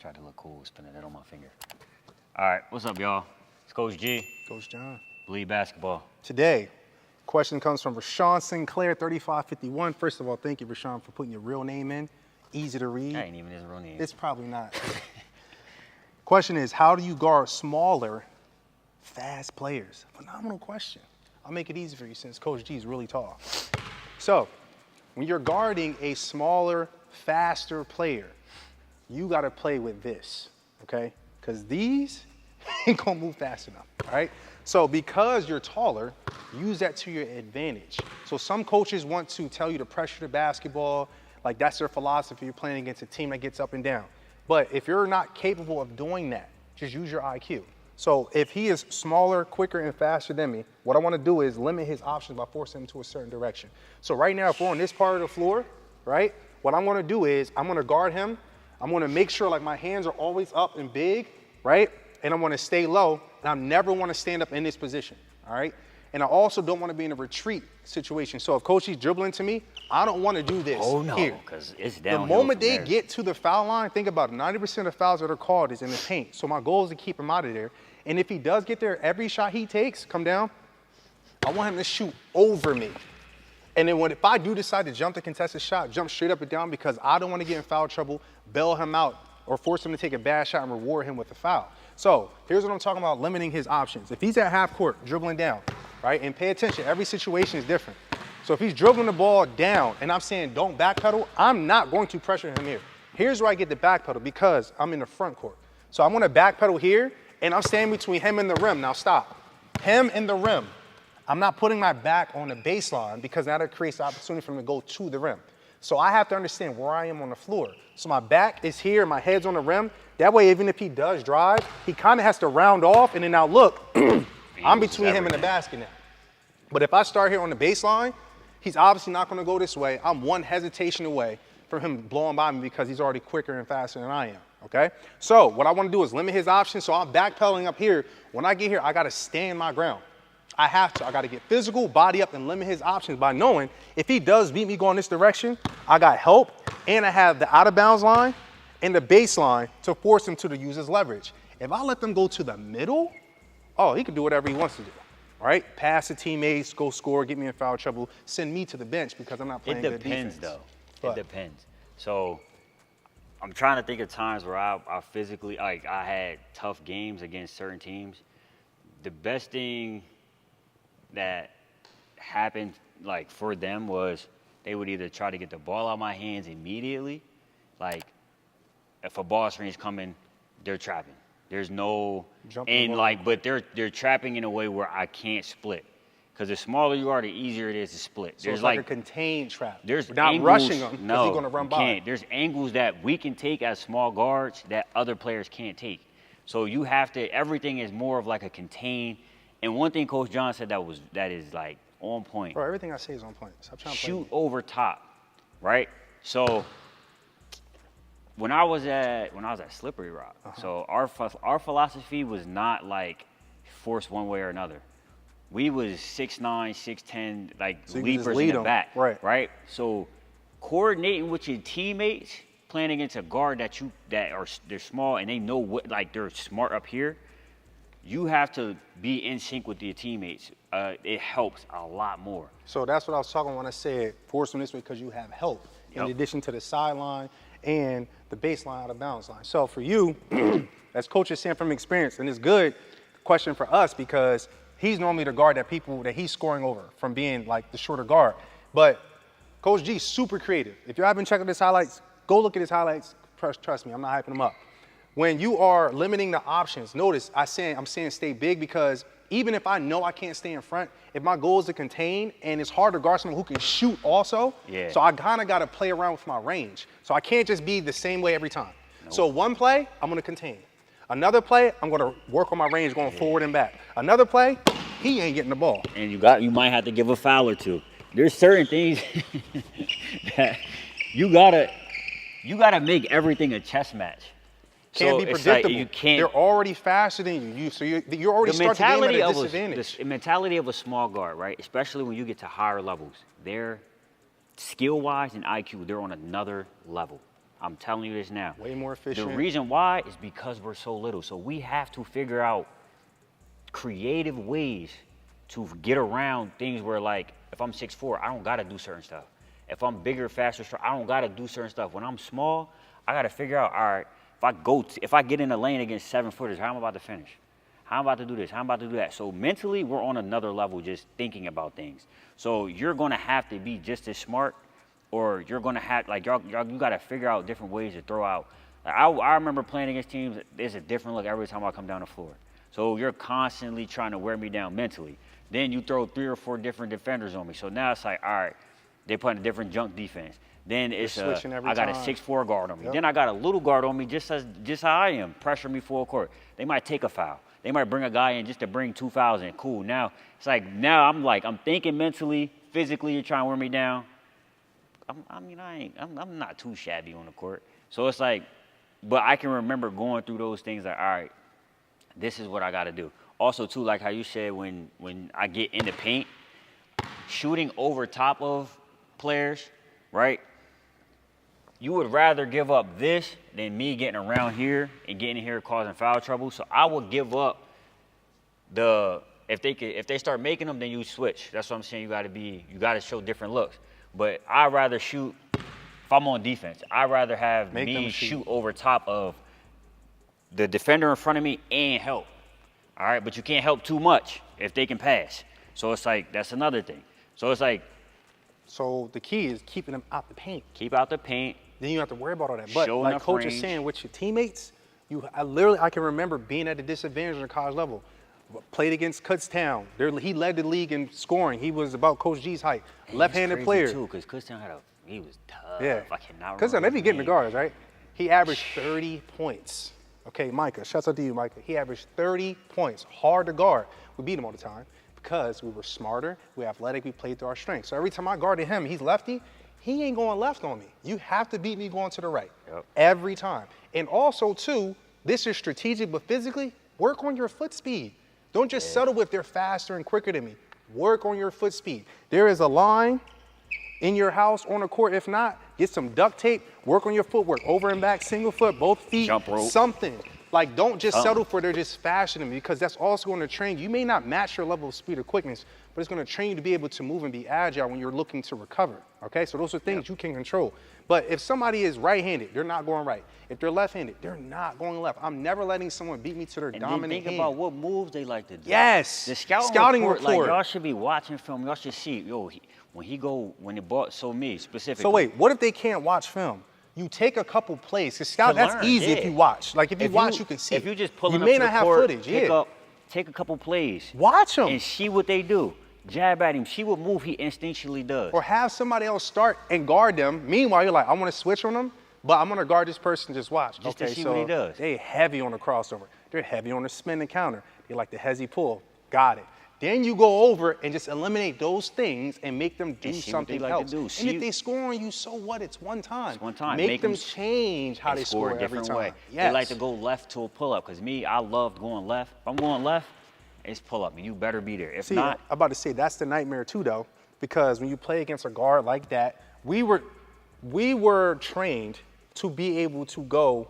Try to look cool, spinning it on my finger. All right, what's up, y'all? It's Coach G. Coach John. Bleed Basketball. Today, question comes from Rashawn Sinclair, 3551. First of all, thank you, Rashawn, for putting your real name in. Easy to read. That ain't even his real name. It's probably not. Question is, how do you guard smaller, fast players? Phenomenal question. I'll make it easy for you since Coach G is really tall. So, when you're guarding a smaller, faster player, you got to play with this, okay? Because these ain't going to move fast enough, all right? So because you're taller, use that to your advantage. So some coaches want to tell you to pressure the basketball, like that's their philosophy. You're playing against a team that gets up and down. But if you're not capable of doing that, just use your IQ. So if he is smaller, quicker, and faster than me, what I want to do is limit his options by forcing him to a certain direction. So right now, if we're on this part of the floor, right, what I'm going to do is I'm going to guard him. I'm going to make sure like my hands are always up and big, right? And I'm going to stay low, and I never want to stand up in this position, all right? And I also don't want to be in a retreat situation. So if Coach is dribbling to me, I don't want to do this here. Because it's downhill. The moment they get to the foul line, think about it, 90% of fouls that are called is in the paint. So my goal is to keep him out of there. And if he does get there, every shot he takes, come down, I want him to shoot over me. And then if I do decide to jump the contested shot, jump straight up and down because I don't want to get in foul trouble, bail him out, or force him to take a bad shot and reward him with a foul. So here's what I'm talking about, limiting his options. If he's at half court, dribbling down, right, and pay attention, every situation is different. So if he's dribbling the ball down and I'm saying don't backpedal, I'm not going to pressure him here. Here's where I get the backpedal because I'm in the front court. So I'm going to backpedal here and I'm standing between him and the rim. Now stop. Him and the rim. I'm not putting my back on the baseline because now that creates the opportunity for him to go to the rim. So I have to understand where I am on the floor. So my back is here, my head's on the rim. That way, even if he does drive, he kind of has to round off, and then now look, I'm between him and the basket now. But if I start here on the baseline, he's obviously not going to go this way. I'm one hesitation away from him blowing by me because he's already quicker and faster than I am, okay? So what I want to do is limit his options, so I'm backpedaling up here. When I get here, I got to stand my ground. I have to. I got to get physical, body up, and limit his options by knowing if he does beat me going this direction, I got help, and I have the out-of-bounds line and the baseline to force him to use his leverage. If I let them go to the middle, oh, he can do whatever he wants to do, all right? Pass to teammates, go score, get me in foul trouble, send me to the bench because I'm not playing good defense. It depends, though. But it depends. So I'm trying to think of times where I physically, like I had tough games against certain teams. The best thing that happened like for them was they would either try to get the ball out of my hands immediately, like if a ball screen's coming, they're trapping. There's no but they're trapping in a way where I can't split. Because the smaller you are, the easier it is to split. So there's like a contained trap. There's not angles, rushing him because he's going to run by. Can't. There's angles that we can take as small guards that other players can't take. So you have to. Everything is more of like a contained. And one thing Coach John said that is like on point. Bro, everything I say is on point. Stop trying to play shoot over top, right? So when I was at Slippery Rock, so our philosophy was not like force one way or another. We was 6'9", 6'10", like so leapers in the back, right? So coordinating with your teammates, playing against a guard they're small and they know what, like they're smart up here. You have to be in sync with your teammates. It helps a lot more. So that's what I was talking when I said force them this way because you have help in addition to the sideline and the baseline out of bounds line. So for you, as Coach is saying from experience, and it's good question for us because he's normally the guard that he's scoring over from being like the shorter guard. But Coach G, super creative. If you haven't checked out his highlights, go look at his highlights. Trust me, I'm not hyping him up. When you are limiting the options, notice I'm saying stay big because even if I know I can't stay in front, if my goal is to contain and it's hard to guard someone who can shoot also, so I kind of got to play around with my range. So I can't just be the same way every time. Nope. So one play, I'm going to contain. Another play, I'm going to work on my range going forward and back. Another play, he ain't getting the ball. And you might have to give a foul or two. There's certain things that you gotta make everything a chess match. Can't be predictable. Like you can't. They're already faster than you, so you're already starting the game at a disadvantage. The mentality of a small guard, right? Especially when you get to higher levels, they're skill-wise and IQ, they're on another level. I'm telling you this now. Way more efficient. The reason why is because we're so little. So we have to figure out creative ways to get around things where, like, if I'm 6'4", I don't got to do certain stuff. If I'm bigger, faster, I don't got to do certain stuff. When I'm small, I got to figure out, all right, if I get in the lane against 7-footers, how am I about to finish? How am I about to do this? How am I about to do that? So mentally, we're on another level just thinking about things. So you're going to have to be just as smart, or you're going to have, like, you got to figure out different ways to throw out. Like, I remember playing against teams, there's a different look every time I come down the floor. So you're constantly trying to wear me down mentally. Then you throw 3 or 4 different defenders on me. So now it's like, all right, they're putting a different junk defense. Then it's I got a 6'4" guard on me. Yep. Then I got a little guard on me just how I am, pressure me full court. They might take a foul. They might bring a guy in just to bring 2 fouls in. Cool. Now it's like I'm thinking mentally, physically, you're trying to wear me down. I'm not too shabby on the court. So it's like, but I can remember going through those things like, all right, this is what I got to do. Also, too, like how you said, when I get in the paint, shooting over top of players, right? You would rather give up this than me getting around here and getting here causing foul trouble. So I would give up if they start making them, then you switch. That's what I'm saying. You got to show different looks. But I'd rather shoot, if I'm on defense, I'd rather have me shoot over top of the defender in front of me and help. All right, but you can't help too much if they can pass. So it's like, that's another thing. So it's like. So the key is keeping them out the paint. Keep out the paint. Then you don't have to worry about all that. But like Coach is saying, with your teammates, I can remember being at a disadvantage on the college level. Played against Kutztown. He led the league in scoring. He was about Coach G's height. Left-handed player. Too, because Kutztown he was tough. Yeah. I cannot remember. Kutztown, they be getting the guards, right? He averaged 30 points. Okay, Micah, shouts out to you, Micah. He averaged 30 points, hard to guard. We beat him all the time because we were smarter, we were athletic, we played through our strengths. So every time I guarded him, he's lefty, he ain't going left on me. You have to beat me going to the right. Yep. Every time. And also, too, this is strategic, but physically, work on your foot speed. Don't just settle with they're faster and quicker than me. Work on your foot speed. There is a line in your house on the court. If not, get some duct tape, work on your footwork, over and back, single foot, both feet, jump rope. Something. Like, don't just settle for they're just faster than me, because that's also going to train you. You may not match your level of speed or quickness, but it's going to train you to be able to move and be agile when you're looking to recover, okay? So those are things you can control. But if somebody is right-handed, they're not going right. If they're left-handed, they're not going left. I'm never letting someone beat me to their dominant think hand. About what moves they like to do. Yes. The scouting report. Like, y'all should be watching film. Y'all should see, when the ball, me specifically. So wait, what if they can't watch film? You take a couple plays. Because scout, that's easy if you watch. Like, if you watch, you can see. If you just pull up to the court, you may not have footage, take a couple plays. Watch them. And see what they do. Jab at him. See what move he instinctually does. Or have somebody else start and guard them. Meanwhile, you're like, I want to switch on them, but I'm going to guard this person, just watch. Just to see what he does. They're heavy on the crossover. They're heavy on the spin and counter. They like the hezzy pull. Got it. Then you go over and just eliminate those things and make them do something else. And if they score on you, so what? It's one time. It's one time. Make them change how they score a different every way. time. Yes. They like to go left to a pull-up. Because I love going left. If I'm going left, it's pull-up. And you better be there. If not. I'm about to say, that's the nightmare too, though. Because when you play against a guard like that, we were trained to be able to go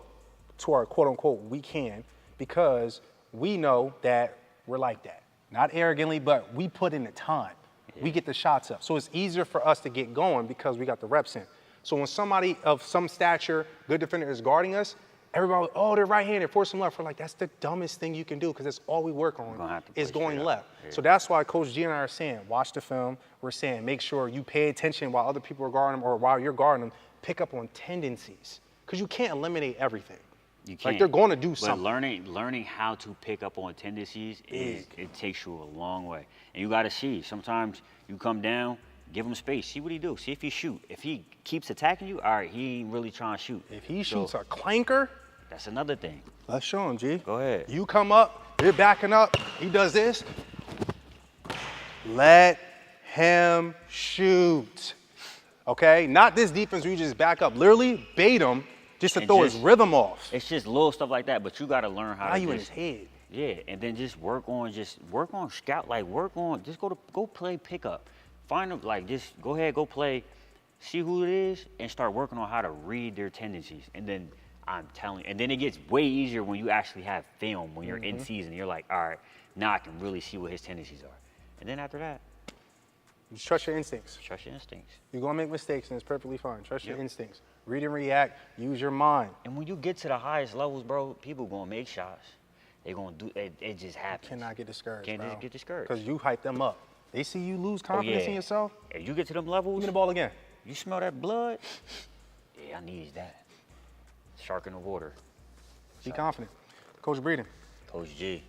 to our quote-unquote we can, because we know that we're like that. Not arrogantly, but we put in the time. Yeah. We get the shots up. So it's easier for us to get going because we got the reps in. So when somebody of some stature, good defender, is guarding us, everybody, they're right-handed, force them left. We're like, that's the dumbest thing you can do, because that's all we work on is going left. Yeah. So that's why Coach G and I are saying, watch the film. We're saying, make sure you pay attention while other people are guarding them, or while you're guarding them, pick up on tendencies, because you can't eliminate everything. You can't. Like, they're going to do something. But learning how to pick up on tendencies, it takes you a long way. And you got to see. Sometimes you come down, give him space. See what he do. See if he shoot. If he keeps attacking you, all right, he ain't really trying to shoot. If he shoots a clanker. That's another thing. Let's show him, G. Go ahead. You come up, you're backing up. He does this. Let him shoot. Okay? Not this defense where you just back up. Literally bait him. Just to throw his rhythm off. It's just little stuff like that, but you got to learn how to. You in his head. Yeah, and then just work on scout, just go play pickup. Find them, just go ahead, go play see who it is, and start working on how to read their tendencies. And then I'm telling you, and then it gets way easier when you actually have film, when you're in season. You're like, all right, now I can really see what his tendencies are. And then after that, Just trust your instincts. trust your instincts. You're gonna make mistakes, and it's perfectly fine. Trust your instincts. Read and react. Use your mind. And when you get to the highest levels, bro, people gonna make shots. They gonna do it. Just happens. Cannot get discouraged, Can't bro. just get discouraged. Because you hype them up. They see you lose confidence in yourself. If you get to them Give levels, me the ball again. you smell that blood. Yeah, I need that. Shark in the water. Be confident. Coach Breeden. Coach G.